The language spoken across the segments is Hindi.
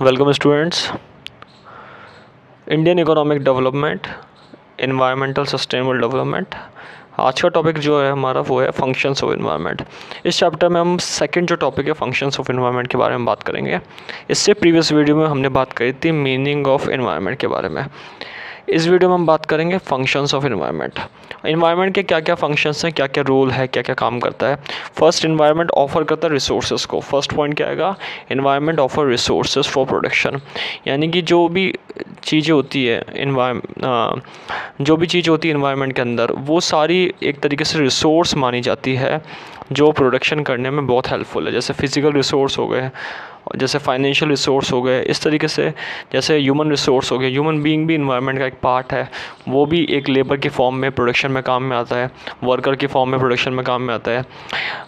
Welcome students. Indian economic development, environmental sustainable development. आज का टॉपिक जो है हमारा वो है फंक्शंस ऑफ इन्वायरमेंट। इस चैप्टर में हम सेकंड जो टॉपिक है फंक्शंस ऑफ इन्वायरमेंट के बारे में बात करेंगे। इससे प्रीवियस वीडियो में हमने बात करी थी मीनिंग ऑफ इन्वायरमेंट के बारे में। इस वीडियो में हम बात करेंगे फंक्शंस ऑफ इन्वायरमेंट। इन्वायरमेंट के क्या क्या फंक्शंस हैं, क्या क्या रोल है, क्या क्या काम करता है। फर्स्ट, इन्वायरमेंट ऑफर करता है रिसोर्सेज को। फर्स्ट पॉइंट क्या आएगा, environment offer resources for production. यानी कि जो भी चीज़ें होती है इन्वायरमेंट के अंदर, वो सारी एक तरीके से रिसोर्स मानी जाती है जो प्रोडक्शन करने में बहुत हेल्पफुल है। जैसे फिजिकल रिसोर्स हो गए, जैसे फाइनेंशियल रिसोर्स हो गए, इस तरीके से जैसे ह्यूमन रिसोर्स हो गए। ह्यूमन बीइंग भी इन्वायरमेंट का एक पार्ट है, वो भी एक लेबर की फॉर्म में प्रोडक्शन में काम में आता है, वर्कर की फॉर्म में प्रोडक्शन में काम में आता है।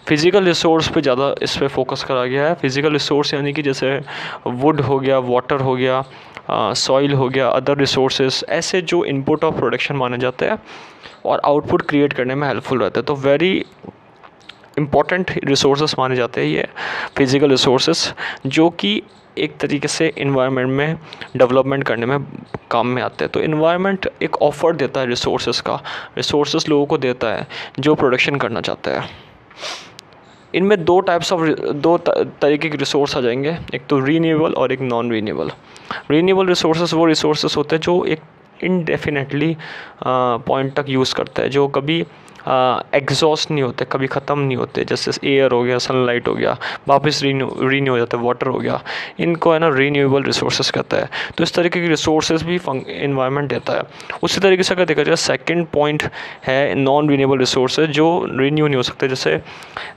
फिज़िकल रिसोर्स पे ज़्यादा इस पर फोकस करा गया है। फिज़िकल रिसोर्स यानी कि जैसे वुड हो गया, वाटर हो गया, सॉइल हो गया, अदर रिसोर्सेज, ऐसे जो इनपुट ऑफ प्रोडक्शन माने जाते हैं और आउटपुट क्रिएट करने में हेल्पफुल रहते हैं। तो वेरी इम्पॉर्टेंट रिसोर्सेस माने जाते हैं ये फिज़िकल रिसोर्सेस, जो कि एक तरीके से इन्वायरमेंट में डेवलपमेंट करने में काम में आते हैं। तो इन्वायरमेंट एक ऑफ़र देता है रिसोर्सेस का, रिसोर्सेस लोगों को देता है जो प्रोडक्शन करना चाहते हैं। इनमें दो तरीके के रिसोर्स आ जाएंगे, एक तो रीन्यूएबल और एक नॉन रीन्यूएबल। रीन्यूएबल रिसोर्सेस वो रिसोर्सेस होते हैं जो एक इनडेफिनेटली पॉइंट तक यूज़ करता है, जो कभी एग्जॉस्ट नहीं होते, कभी ख़त्म नहीं होते। जैसे एयर हो गया, सनलाइट हो गया, वापस रीन्यू हो जाता है, वाटर हो गया, इनको है ना रीन्यूएबल रिसोर्सेज कहता है। तो इस तरीके के रिसोर्सेज भी इन्वायरमेंट देता है। उसी तरीके से अगर देखा जाए, सेकंड पॉइंट है नॉन रीन्यूएबल रिसोर्सेज जो रीन्यू नहीं हो सकते। जैसे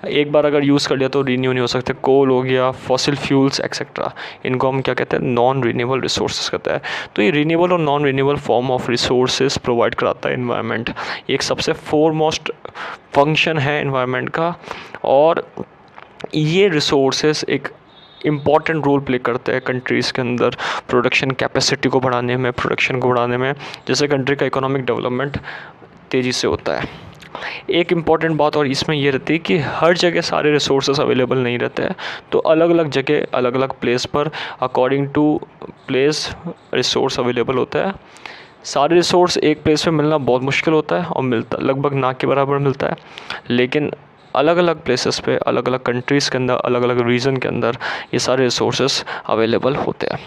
एक बार अगर यूज़ कर लिया तो रीन्यू नहीं हो सकते। कोल हो गया, फॉसिल फ्यूल्स एक्सेट्रा, इनको हम क्या कहते हैं, नॉन रीन्यूएबल रिसोर्सेज कहते हैं। तो ये रीन्यूएबल और non renewable form of resources provide कराता है इन्वायरमेंट। एक सबसे फोरमोस्ट फंक्शन है इन्वायरमेंट का, और ये रिसोर्सेस एक इम्पॉर्टेंट रोल प्ले करते हैं कंट्रीज़ के अंदर प्रोडक्शन कैपेसिटी को बढ़ाने में, प्रोडक्शन को बढ़ाने में, जैसे कंट्री का इकोनॉमिक डेवलपमेंट तेज़ी से होता है। एक इम्पॉर्टेंट बात और इसमें ये रहती है कि हर जगह सारे रिसोर्सेज अवेलेबल नहीं रहते हैं। तो अलग अलग जगह, अलग अलग प्लेस पर according to place resource available होता है। सारे रिसोर्स एक प्लेस पे मिलना बहुत मुश्किल होता है और मिलता लगभग ना के बराबर मिलता है। लेकिन अलग अलग प्लेसेस पे, अलग अलग कंट्रीज़ के अंदर, अलग अलग रीजन के अंदर ये सारे रिसोर्सेस अवेलेबल होते हैं।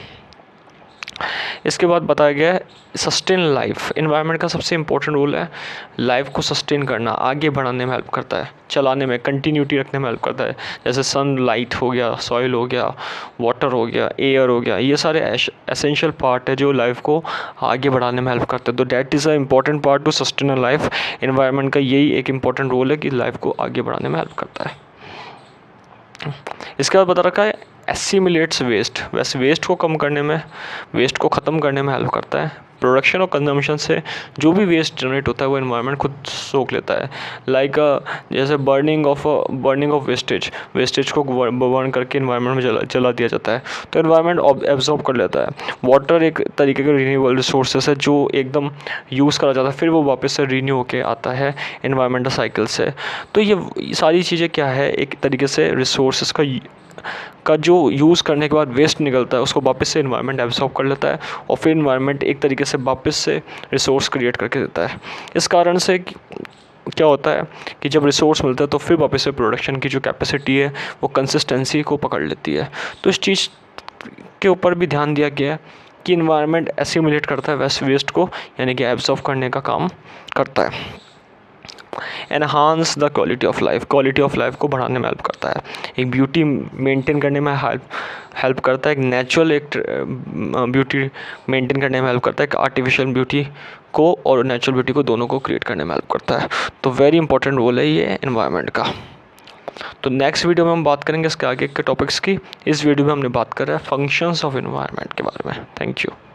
इसके बाद बताया गया है सस्टेन लाइफ। इन्वायरमेंट का सबसे इम्पोर्टेंट रोल है लाइफ को सस्टेन करना, आगे बढ़ाने में हेल्प करता है, चलाने में, कंटिन्यूटी रखने में हेल्प करता है। जैसे सनलाइट हो गया, सॉइल हो गया, वाटर हो गया, एयर हो गया, ये सारे एसेंशियल पार्ट है जो लाइफ को आगे बढ़ाने में हेल्प करते हैं। तो that is a important part two sustain a life. Environment का यही एक इम्पॉर्टेंट रोल है कि लाइफ को आगे बढ़ाने में हेल्प करता है। इसके बाद बता रखा है एसिमिलेट्स वेस्ट। वैसे वेस्ट को कम करने में, वेस्ट को ख़त्म करने में हेल्प करता है। प्रोडक्शन और कंजम्पशन से जो भी वेस्ट जनरेट होता है वो इन्वायरमेंट खुद सोख लेता है। लाइक जैसे बर्निंग ऑफ वेस्टेज को बर्न करके इन्वायरमेंट में जला दिया जाता है, तो इन्वायरमेंट एब्जॉर्ब कर लेता है। वाटर एक तरीके का रीन्यूएबल रिसोर्सेस है जो एकदम यूज़ करा जाता है, फिर वो वापस से रीन्यू होके आता है इन्वायरमेंटल साइकिल से। तो ये सारी चीज़ें क्या है, एक तरीके से रिसोर्सेस का जो यूज़ करने के बाद वेस्ट निकलता है उसको वापस से इन्वायरमेंट एब्जॉर्ब कर लेता है, और फिर इन्वायरमेंट एक तरीके से वापस से रिसोर्स क्रिएट करके देता है। इस कारण से क्या होता है कि जब रिसोर्स मिलता है तो फिर वापस से प्रोडक्शन की जो कैपेसिटी है वो कंसिस्टेंसी को पकड़ लेती है। तो इस चीज़ के ऊपर भी ध्यान दिया गया है कि इन्वायरमेंट एसिमुलेट करता है वेस्ट को, यानी कि एब्जॉर्ब करने का काम करता है। Enhance the quality of life, quality of life को बढ़ाने में हेल्प करता है। एक ब्यूटी मेंटेन करने में हेल्प करता है, एक नेचुरल एक ब्यूटी मेंटेन करने में हेल्प करता है, एक आर्टिफिशियल ब्यूटी को और नेचुरल ब्यूटी को दोनों को क्रिएट करने में हेल्प करता है। तो वेरी इंपॉर्टेंट रोल है ये एनवायरनमेंट का। तो नेक्स्ट वीडियो में हम बात करेंगे इसके आगे के टॉपिक्स की। इस वीडियो में हमने बात कर रहा है फंक्शंस ऑफ एनवायरनमेंट के बारे में। Thank you.